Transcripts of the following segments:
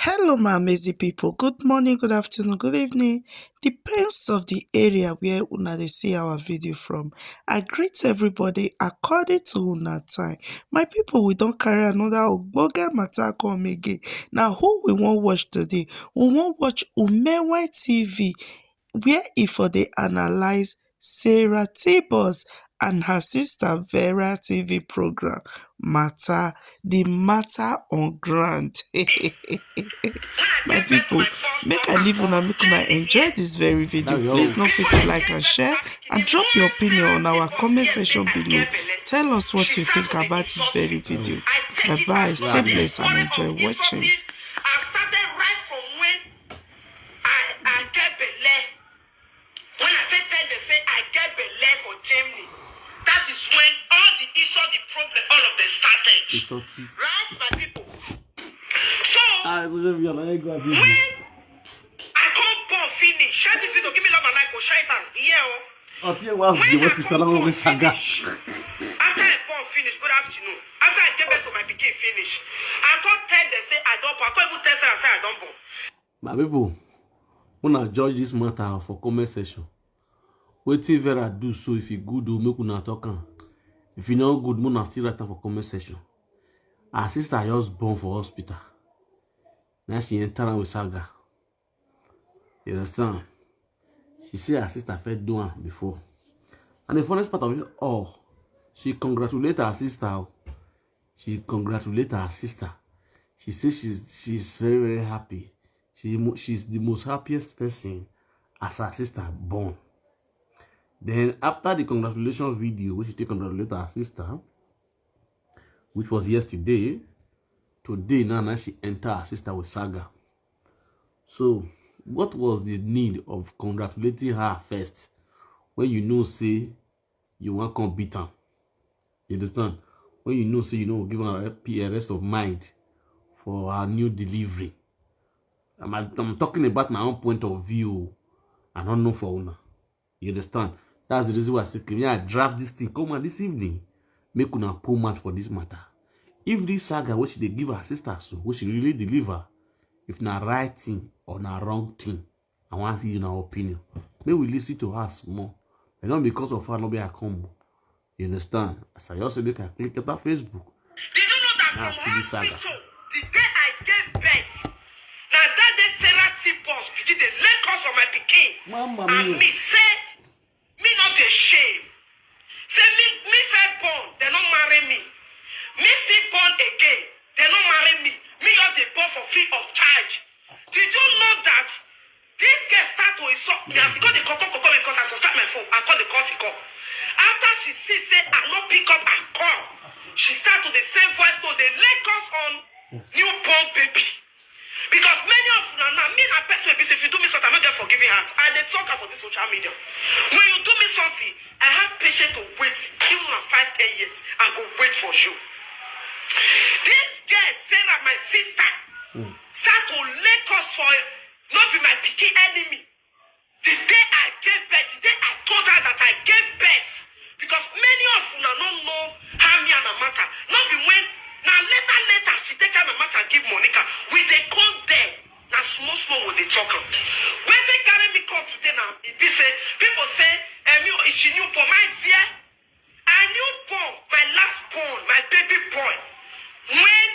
Hello, my amazing people. Good morning, good afternoon, good evening. Depends of the area where una dey see our video from. I greet everybody according to una time. My people, we don carry another ogbonge matter come again. Now, who we wan watch today? We wan watch Umenwan TV, where e for dey analyse Sarah T BOZ and her sister Vera TV program matter, the matter on ground. My people, make I leave una, make una enjoy this very video. Please no forget to like and share and drop your opinion on our comment section below. Tell us what you think about this very video. Bye bye, stay blessed and enjoy watching. I started right from when I get belle. When I tell they say I get belle for Germany, that is when all the issue, the problem, all of them started. Right, my people? So, when I come born finish, share this video, give me love my life, or share it out. Yeah, when I finish, after I born finish, good afternoon. After I get back to my pikin finish, I can't tell them say I don't born. I can't even tell them say I don't born. My people, when I judge this matter for comment section, wetin Vera do so if e good o make una talk am. If e no good, una still write am for comment section. Her sister just born for hospital. Now she enter am with saga. You understand? She say her sister first do am before. And the funniest part of it all, she congratulate her sister. She congratulate her sister. She says she's very, very happy. She's the most happiest person as her sister born. Then after the congratulations video, which she take congratulate her sister, which was yesterday, today now she enter her sister with saga. So what was the need of congratulating her first when you know say you want to beat her? You understand? When you know say you know give her a rest of mind for her new delivery. I'm talking about my own point of view. I don't know for una. You understand? That's the reason why I say, can I draft this thing? Come on this evening. Make una pull match for this matter. If this saga which they give her sister so, which she really deliver, if na right thing or na wrong thing, I want to see your opinion. Maybe we listen to her more. And not because of her, not be a combo. You understand? As I also make a click about Facebook. Did you know that Now, from see hospital, the day I gave birth, now that day Sarah T BOZ begin the lay cause of my pikin. Mama And mia. me say, me not the shame. Say me fair born, they don't marry me. Me still born again, they don't marry me. Me not the born for free of charge. Did you know that this girl start to insult me? As I got the coco because I subscribe my phone, I call the call. After she see say I not pick up and call, she start to the same voice to the Lagos on newborn baby. Because many of you now, me na person if you do me something, I'm not get forgiving hands. I dey talk for this social media. When you do me something, I have patience to wait. Even on 5-10 years, I go wait for you. This girl Sarah, my sister, start to Lagos for not be my picky enemy. The day I gave birth, the day I told her that I gave birth, because many of you now don't know how me and her matter. Not be when now later she take her matter and give Monica. We they come there. Now small with the talk. When they carry me come today now, it be say people say, is she new for my dear? I knew born, my last born, my baby boy. When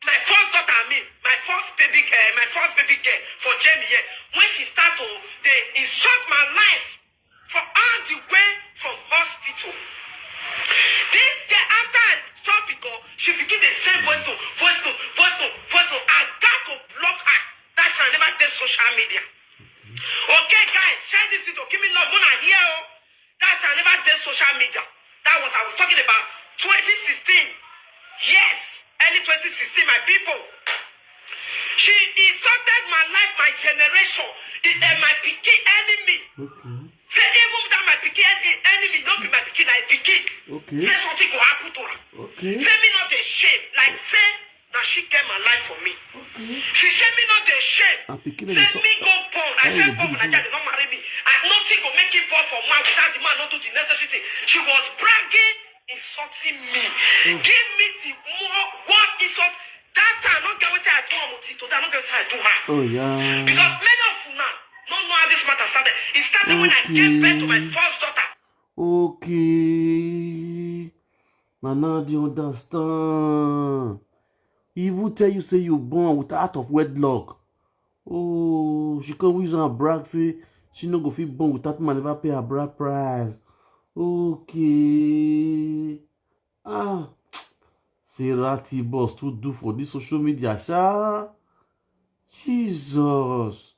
my first daughter, my first baby girl for Jamie, when she start to they insult my life for all the way from hospital. This girl, after I stop it go, she begin the same voice note. I got to block her. That I never did social media. Okay, guys, share this video. Give me love when I hear. That I never did social media. I was talking about 2016. Yes, early 2016, my people. She insulted my life, my generation, my pikin enemy. Okay. Say even that my pikin enemy, not be my pikin, I pikin. Okay. Say something go happen to her. Okay. Say me not the shame. Like say, now she get my life for me. Okay. She say me not the shame. Say me go born. I feel born for Nigeria, they don't marry me. And nothing go make it born for man without the man not do the necessary thing. She was bragging, insulting me. Give me the more worst insult. That time, not get what say I do Amuti, today I don't get to do her. Oh yeah. Because many of you now don't know how this matter started. It started when I gave birth to my first daughter. Okay. Now do you understand? He will tell you say you born with out of wedlock. Oh, she come use her brag say she no go fit born without man never pay her bride price. Okay. Ah, Sarah T BOZ to do for this social media, sha. Jesus.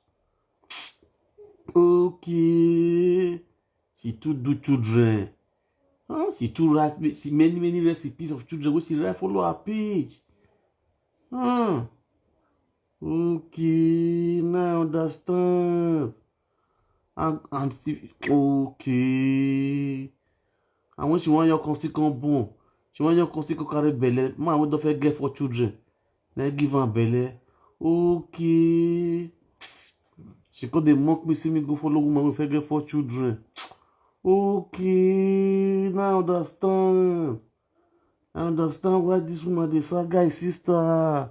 Okay. She too do children. Huh? She too write many recipes of children which she write follow her page. Huh? Okay, now I understand. And see, okay. And when she want your still come born, she want your still carry belle. Man, we don't forget for children. Then give her belle. Okay. She could they mock me, see me go follow woman we forget for children. Okay, now I understand. I understand why this woman the saga is sister.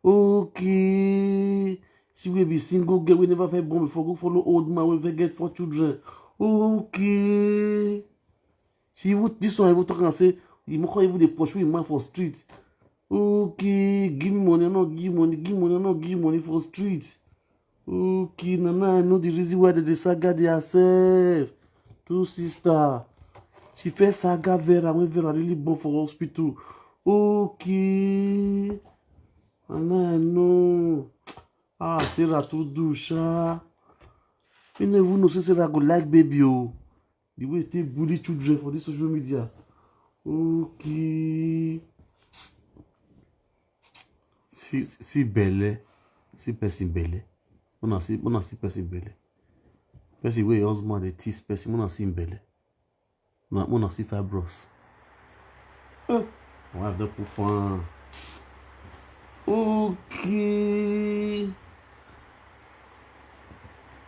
Okay. She will be single girl. We never felt born before. Go follow old man. We forget for children. Okay. She would this one. I will talk and say you can't even the pursue man for street. Okay. Give me money. Not give money. Give money. Not give money for street. Okay. Now I know the reason why they saga themselves. Two sister. She first saga Vera when Vera really born for hospital. Okay. And I know. Ah, Sarah to do, sha. You never know say Sarah go like baby, oh. The way they bully children for this social media. Okay. See belle. See person belle. Mona see person belle. Person wey husband dey tease person. Mona see belle. Mona see fibros. I have the put fun. Okay.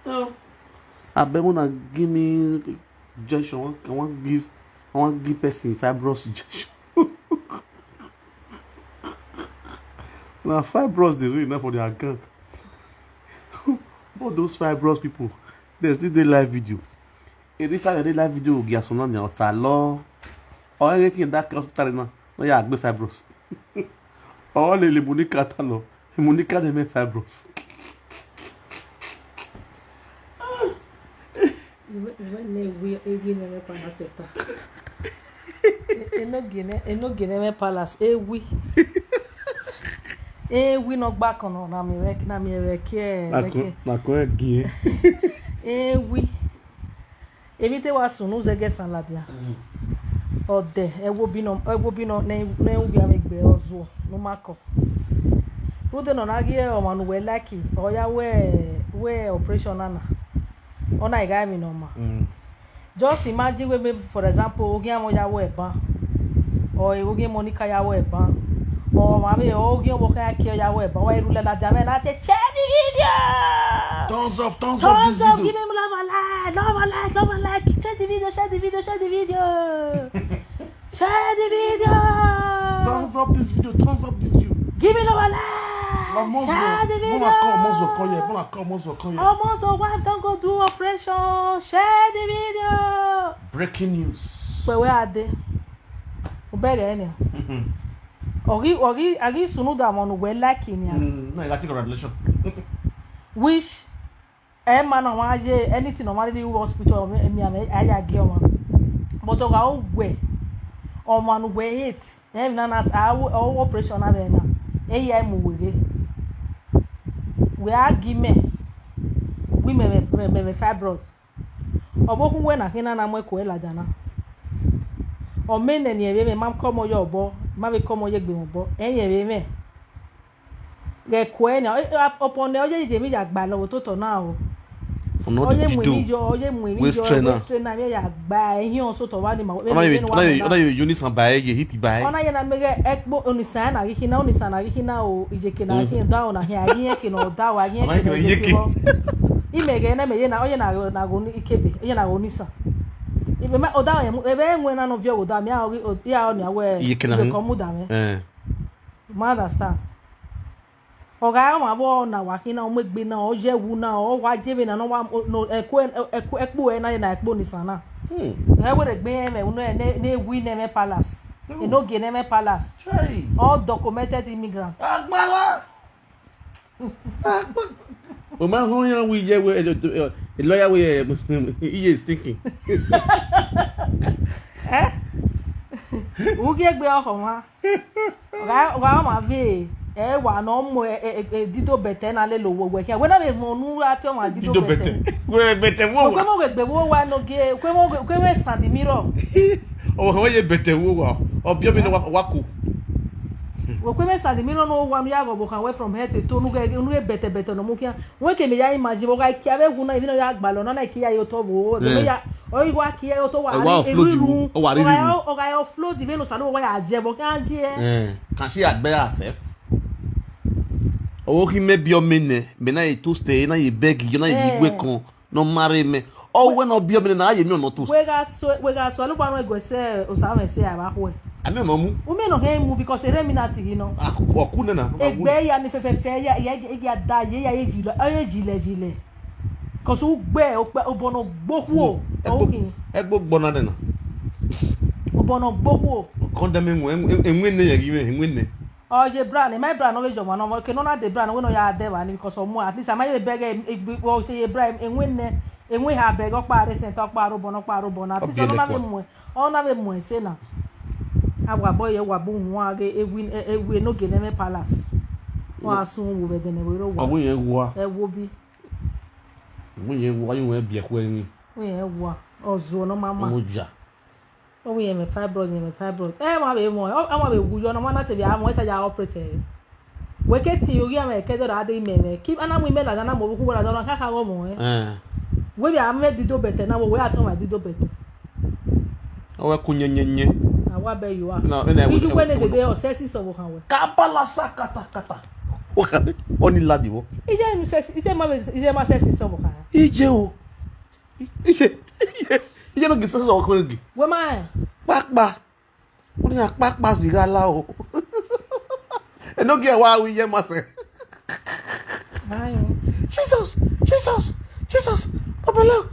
Oh. I bet wanna give me injection. I want give person fibros injection. Now fibros they really enough for their gang. All those fibros people, there's still the live video. Every time they live video, you get some on your talo or anything in that hospital now. No, yeah, I fibros. All les Monica talo, Monica de mes fibros. Eno palace ewi no back on na mi reke Na ko gie. Ewi evite wa sunu zege sanladia ode ewo bi no na ubi amegbe ozo no mako ude no na gie o manu we lucky o ya we operation ana ona iga mi no ma just imagine we for example ogi amo ya we ba o ogi Monica ya we ba o mami ogi obo ka ki ya we ba wa irule la jame na say share the video. Thumbs up this Give video. me love a like. Share the video. Share the video. Share the video. Thumbs up this video. Give me love a like. Share the video. Almost wife don't go do operation. Share the video. Breaking news. Where are they? Ubere any. Agi sunu da monu we like him ya. No, you got to congratulations. Which man on anything normally hospital me aya gi o but o ga we o man we hate em na nas operation na be na eya mu we argument we me fibroid obokun we na kina na mo ko elaja na o me ne ni ebe me mam komo yo obo ma be komo ye gbe obo eyin ebe me ge ko eni opon oje je mi ja gba lo to to na o oye mu mi jo trainer me ya gba eyin o so to wa ni ma ona you need some bae ye hip bae ona ye na me ge ekpo onisan na giki na o ijeke na hin da o na hin ayin ke no da wa yin ke no imege na me ye na oye na go ikebe oye na go nisa ibe ma o da yen ebe enwe na no vio go da me ya o ni awe ye ke na ko mu da me ma understand Oga ma bo na wakina o megbe na o jewu na o wa jebe na no wa no ekpo na ekpo ni sana. E we de gbe me unu ne wi neme palace. E no ge neme palace. All documented immigrants. Agbala. O ma ho yan we je we a lawyer we he is thinking. Uge gbe o ma. Oga ma be wa no mo dido bete na le lowo we ke we na be mo nu ati o ma dido bete we bete wo kwe mo gbe wo wa no ge kwe we stand mirror o ho ye bete wo wa o bi obi no wa ku we kwe me stand mirror no wa mi ya go kan we from head to nu ge bete no mo kia we ke me ya imagine wo ga ki ave gu na even ya gba lo na ki ya yo to wo de me ya o yi wa ki ya yo to wa ri o wa ri o ga yo float even no sanu wa ya je bo kan je kan she agbe herself. Oh, he may be your minute, but now you to stay, now you beg, you know, you wake on, no marry me. Oh, when I'll be a minute, now you know not to stay. We got so long go say, or some say about where. I don't know. We may not him because a reminati, you know. Or couldn't a bay and if a fair, ya die, gile. Cause who bear Obono Boho, a book bonadena. Obono Boho. Condemning and win there, even win. Oh, je brand, my brand always one of cannot the brand when I there one because of more. At least I might beg a brand and win and we have beg up Paris and talk about Robona. At least I don't have more. All of more say now. Our boy, a boom, a win no get a palace. Or soon over the neighborhood. There will be. Why you will be a queen? We have one or Zono Mamma. Oh, we have a fibroid. Ma be mo. Ma be wu yo no na te bia mo eta ja operate. We get you ya me ke do da de me. Keep ana mo me la na mo ku la na ka go mo We bia me dido bete na we ato ma dido bete. O we kunyenyenye. Na wa be you are. Na na we. You when the day o sexy so wo kan we. Kabala sakata. O ka oni ladi wo. Ije ma sexy so wo kan. Ije o. Ije no gisa so ko ngi. We ma. Pakpa. Oni pakpa sigala o. E no get why we ye ma se. Ai. Jesus. Abelo.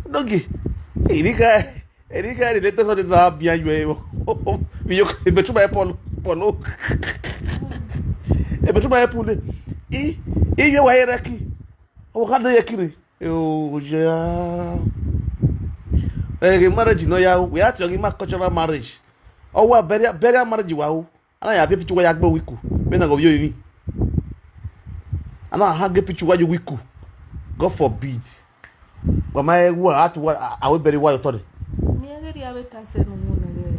Nogi. Erika de to de da bia yo. Mi yo e betu ba polo. E betu ba polo. E yo wa yeraki. O ka do yakiri. O ja. Marriage no ya we are talking about cultural marriage. Oh wa burial marriage wa o. Ana ya pichu wa ya gbo wiku. Me na go yo yin. Ana ha ge pichu wa yo wiku. God forbid. But my wa atu wa I will bury wa yo tore. Mi ngeri ya beta se no mo na ge.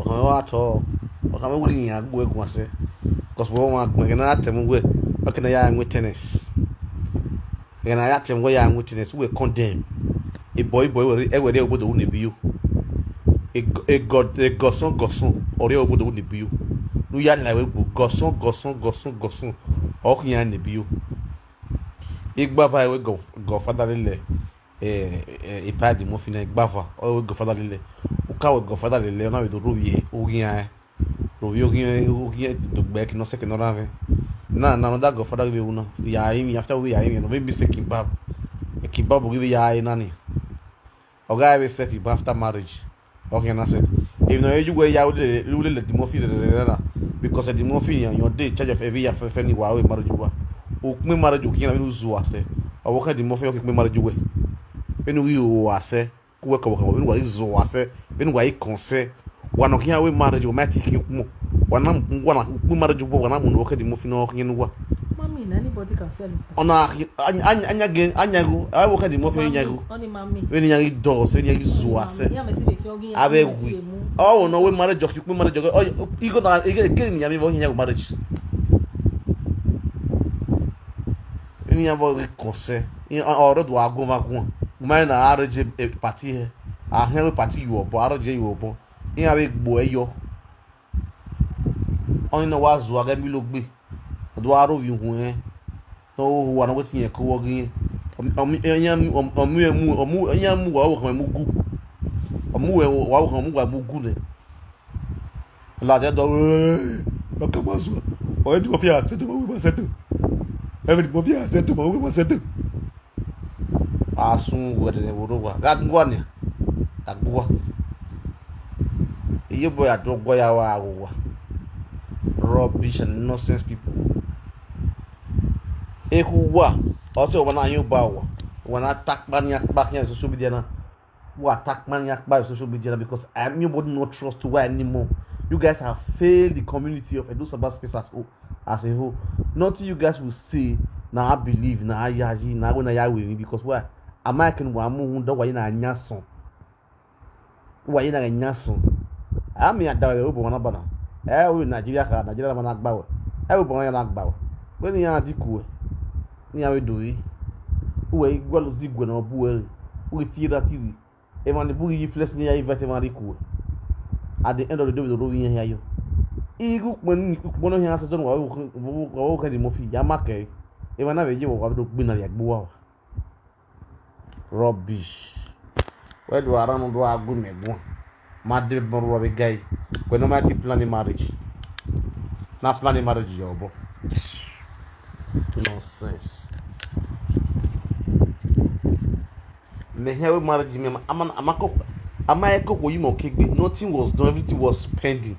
Wa to. Wa ka me wuri yin agbo egun ase. Cause we want me na atem we. Wa kana ya nwe tennis. Ya na ya atem we ya nwe tennis we condemn. A boy we every obodo wu nebi yo. A goson ore obodo wu nebi yo. Nu ya na we goson o kian nebi yo. Igbava we go father le ipadi mo fina igbava o we go father le. O ka we go father le na we do rowie o gian do back no second rave. Na that go father we una. Ya him after we ya him no maybe say kebab. A kebab give ya nani. Oga we set it after marriage. Okay, na set. If no you go ya we let the morphine because the morphine your day charge of every year for any wa we marriage wa. O me marriage o kian we zu ase. O ka the morphine o me marriage we. Enu we o ase. Ku we ka we wa zu ase. Enu wa ikonse. Wa no kian we marriage o ma take mu. Wa na mu marriage wo na mu o ka the morphine o kian wa. Mami, anybody can sell it. Ona anyago I work at the morphine nyago. Only mami. When you do say you zu ase. Abe wi. Oh no we marriage you marriage oh you go na again ya me vo nyago marriage. Ni ya vo kose. Ni oro do ago magun. My na arrange party here. A hen party you obo arrange you obo. Ni abe gbo eyo. Oni no wa zu aga mi lo gbe. Do aro vi hun no wa na wetin ye ko wo gin omu wa wo kan mu gu Omuwe wa omuwa mugule. La de do. Okamazo. O edi mo fi aseto mo we aseto. Every mo fi aseto mo we aseto. Asun we de wo wa. Gagwa ni. Gagwa. Iye boy adogwa ya wa. Rubbish and nonsense people. Ehuwa. Also when I bawa. When I attack maniac back here social media na. Who attack maniac by social media because nobody no trust to why anymore. You guys have failed the community of Edo Sabah space as a whole. Nothing you guys will say now I believe now yaji now when I will because why American wa mu ndo wa na nyaso. Wa na nyaso. Ami adawe obo na bana. We Nigeria ka Nigeria man agbawo. We bo na agbawo. When ya dikuwe. Ni awe doyi. We igwalo zigwe na obuwe. We tira tiri. Even the boogie flesh near you very cool. At the end of the day, with the roving here, you. Eagle when one of your answers don't walk at the movie, Yamake. Even I you have to be like Boa. Rubbish. Where do I run on do I go me? Mad Robbie guy. When no matter planning marriage. Not planning marriage, job. Nonsense. Me here with marriage me amako wo yimo kegbe nothing was done everything was pending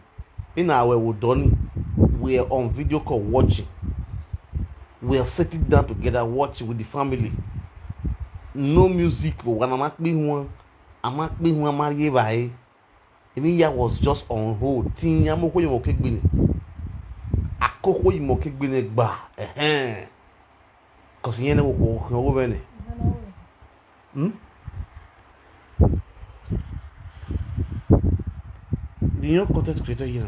in our we done we are on video call watching we are sitting down together watching with the family no music for when amakpe hu amariye bae even ya was just on hold tin amoko yimo kegbe ni akoko yimo kegbe ni gba cause yen wo bene the young content creator here.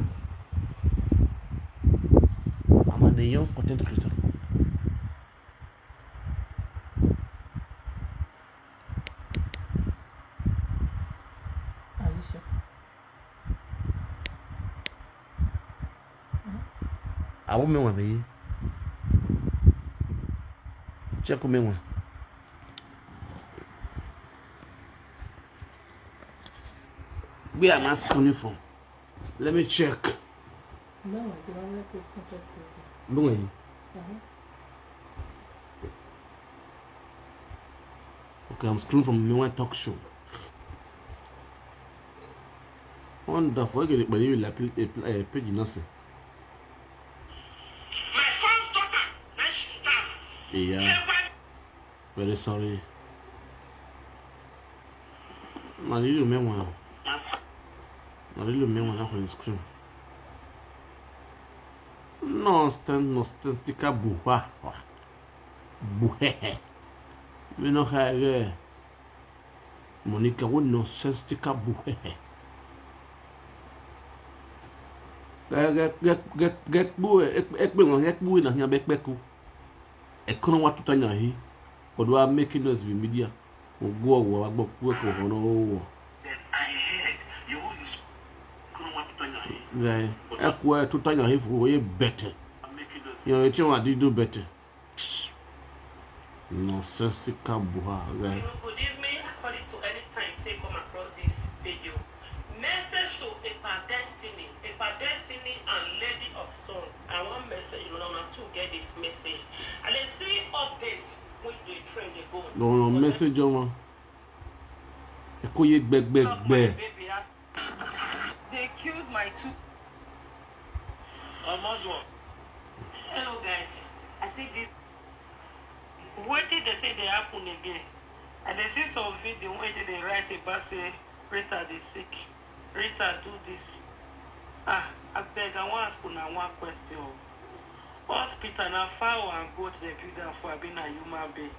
I'm the young content creator. Alicia. I won't mean one. Check me one. Where am I coming from? Let me check. No, okay, I'm scrolling from my talk show. Wonderful. I get it, but you will page nothing. My first daughter, when she starts. Yeah. Very sorry. I really remember. I really remember for the screen. Nostalgica buha. Buhe. Me no have Monica would nostalgica buhe. Get boo na here beku. Ekono watu tanya hi. Kodwa making us media. Go work no. Right. Ekwe to tanya hi for way better. You know, you do better. Nonsensical buha. Right. Good evening, according to any time you take come across this video. Message to Aproko Destiny and Lady of Song. I want message, you know, to get this message. And let's see updates when they train they go. No message on. Ekoye gbegbe. They killed my two. Hello guys. I see this. What did they say they happen again? And they see some video where they write about say Rita is sick. Rita do this. I beg I want to ask one question. Hospital now fowl and goat they build them for being a human being.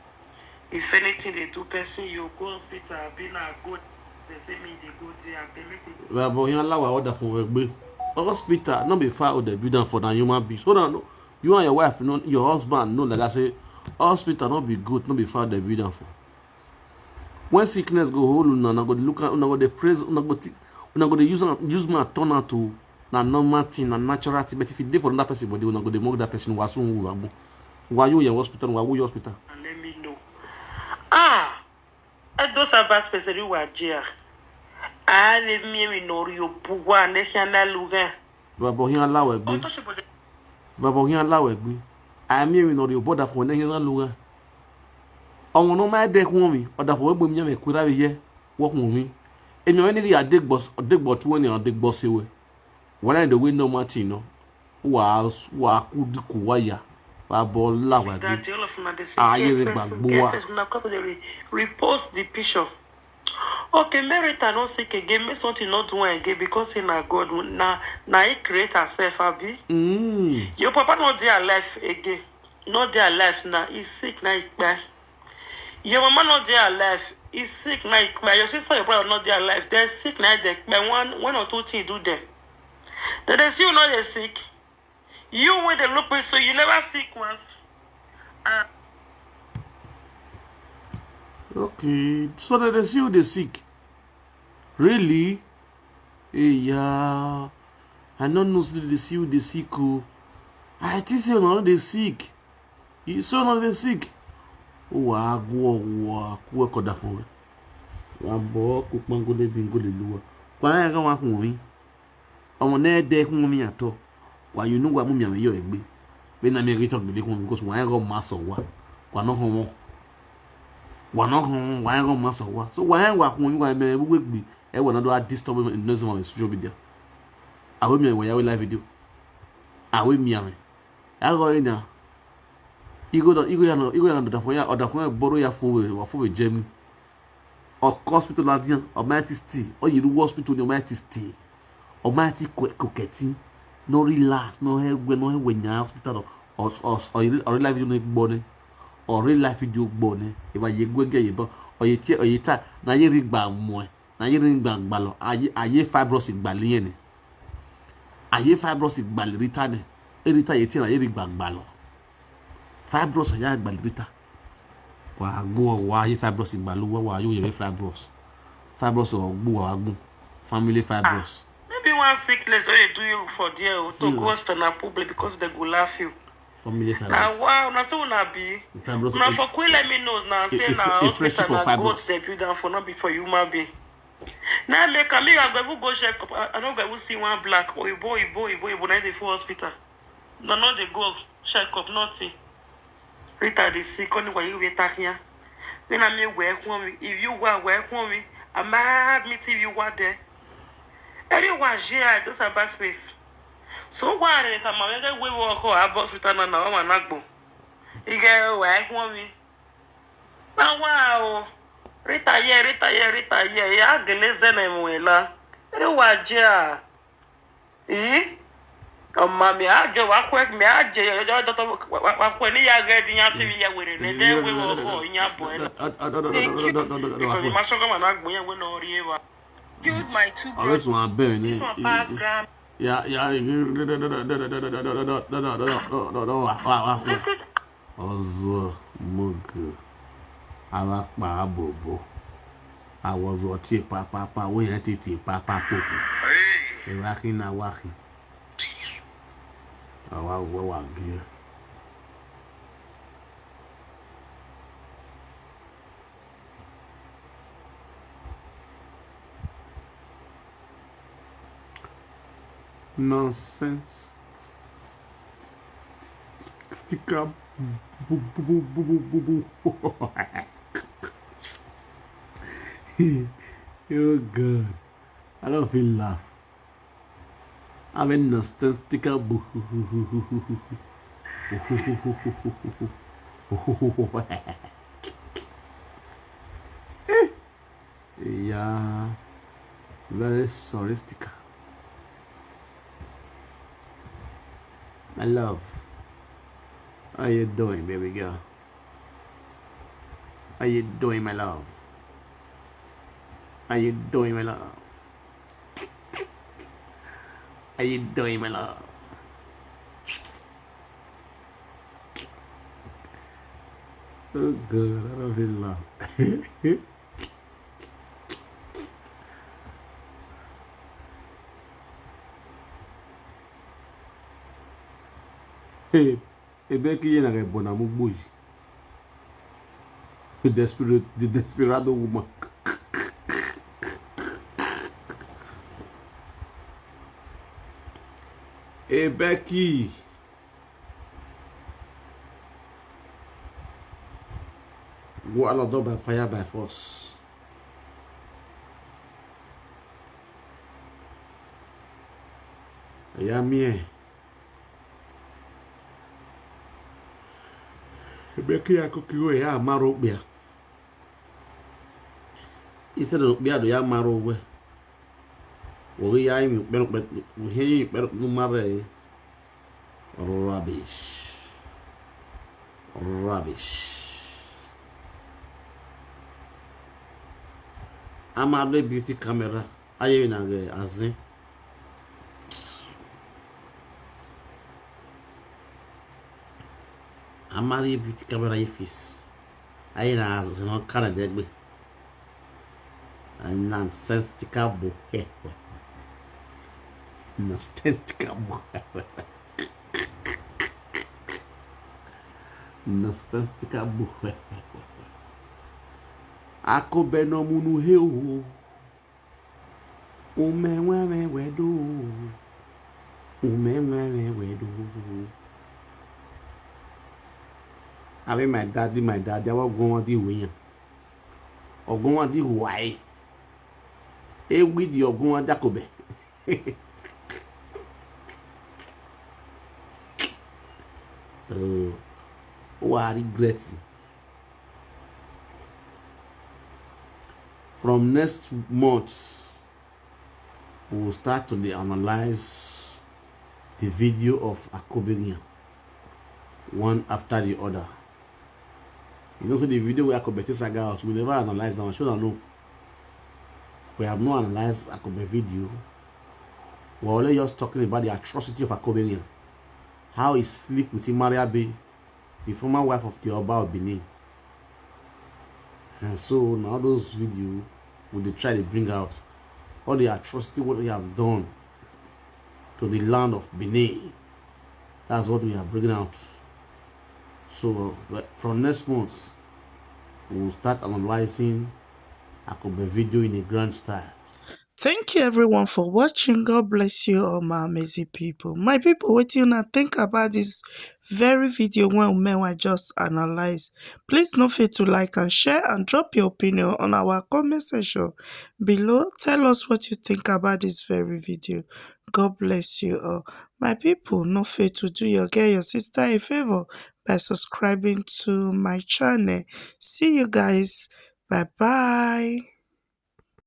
If anything they do person you go hospital being a goat, they say me they go there and they make it. Well, but you allow order for work. Hospital not be fowl they build them for the human beings. Hold on, no. You and your wife, know your husband know that I say hospital not be good, not be fowl they build them for. When sickness go hold, una go look at, una go the praise, una go the use my turn out to na normal thing, na natural thing. But if it dey for another person, but they una go the mock that person. Why you in hospital? Why you hospital? And let me know. Those are bad specially who are jail. Ale mi no yo puwa ne chanda luga. Babo hin lawo egbe. Babo hin lawo egbe. Ami mi no ri oboda fo ne hin luga. Ọmọ no ma de kun mi, oda fo egbe mi me kura be ye, wo kun mi. Emi we ni ya degbo tu ni on degbo sewe. Wọ́n de we no martin no. Wa kudiku wa ya. Babo lawo egbe. Aye re gbagbo wa. Repost the picture. Okay, Merita not sick again. Make something not do again because in a God now he create herself, Abi. Your papa not there alive again. Not there alive now. He's sick now. Your mama not there alive. He's sick now. Your sister, your brother not there alive. They're sick now. One or two things do them. Then they see you not they sick. You when they look so you never sick once. Okay, so that they see you they sick. Really? Yeah. I don't know that they see you they sick. I think you know they sick. You so not they sick. Oh, I go koda for. Wa bo ku pango de bingo le luwa. Kwa ya ga wa kun mi. Omo na de kun mi ato. Wa you know wa mu mi am yo egbe. Be na me ri talk be kun because wa ya go ma so wa. Kwa no hon. Why go master wa so why wa kun wa me we gbe e wona do disturb in no some social media awe mi we ya live video awe mi ame ya go ina igo ya no da fo ya oda fo boro ya fo we jemi o hospital ladian o majesty o yiru hospital ni o majesty o majesty koketi no relax no he nya hospital o live video no gbo ni or real life video gbone e ba ye gwege ye bo oye ta na ye ri gba mo e na ye ri gba gba lo aye fibrosis gba le ni aye fibrosis gba le rita ni e rita ye ti na ye ri gba gba lo fibrosis ya gba le rita wa go wa aye fibrosis gba lo wa yo ye fibrosis o gbo wa gun family fibrosis maybe one sickness wey do you for there to go hospital public because they go laugh you. Now, wow, now so na be. Now for quick let me know now say now hospital na God they build down for not be for human being. Now make a me I go check up. I don't go see one black or boy na dey for hospital. No they go check up nothing. Rita dey sick only why you wait here. Then I may work for me. If you work for me, I might meet if you were there. Everyone here those are bad space. So why they come and we walk out hospital na wa nagbo. Ige work for me. Now wow. Rita ye ya geleze na mwela. Everyone here. Mami aje wa kwek me aje yo wa kwe ni ya get nya fi ya were ne de we wo ko nya bo e because ma so ga na agbo yen we no ri ewa killed my two brothers. This one burn This one pass gram. Yeah ozo mugu ala pa bobo I was watching papa we had it papa popo e waki na waki wa gear. Nonsense. Sticker. Oh God. I don't feel laugh. I'm in nonsense sticker. Yeah. Very sorry sticker. My love, how you doing, baby girl? How you doing, my love? How you doing, my love? How you doing, my love? Oh God, I don't feel love. Ebe ki yena rebona mugboji. The desperado woman. Hey Becky. Wahala done by fire by force. Yamie. Becky akukiwe ya maro bia. Instead of bia do ya maro we. We ya imi we hear no mare. Rubbish. Rubbish. Amado beauty camera. Aye na azin. Amari beauty camera ye face. Aye na azin no kana degbe. Nonsensical boy. Nonsensical boy. Nonsensical boy. Ako beno munu heu. Umenwan wedo. Umenwan wedo. I mean my daddy, I was going to the way. Or going to the why. E with your going to Jacobe. Oh, I regret. From next month, we will start to analyze the video of Akoberian, one after the other. You know, so the video where Akobe saga out, we never analyze them. I should have known. We have not analyzed Akobe video. We're only just talking about the atrocity of Akoberian. How he sleep with Imariabe, the former wife of the Oba of Benin. And so now those videos, would they try to bring out all the atrocity what we have done to the land of Benin. That's what we are bringing out. So from next month, we'll start analyzing Akobe video in a grand style. Thank you everyone for watching. God bless you all my amazing people. My people, what you now think about this very video when Umenwan just analyze? Please don't forget to like and share and drop your opinion on our comment section below. Tell us what you think about this very video. God bless you all. My people, no forget to do get your sister a favor by subscribing to my channel. See you guys. Bye bye.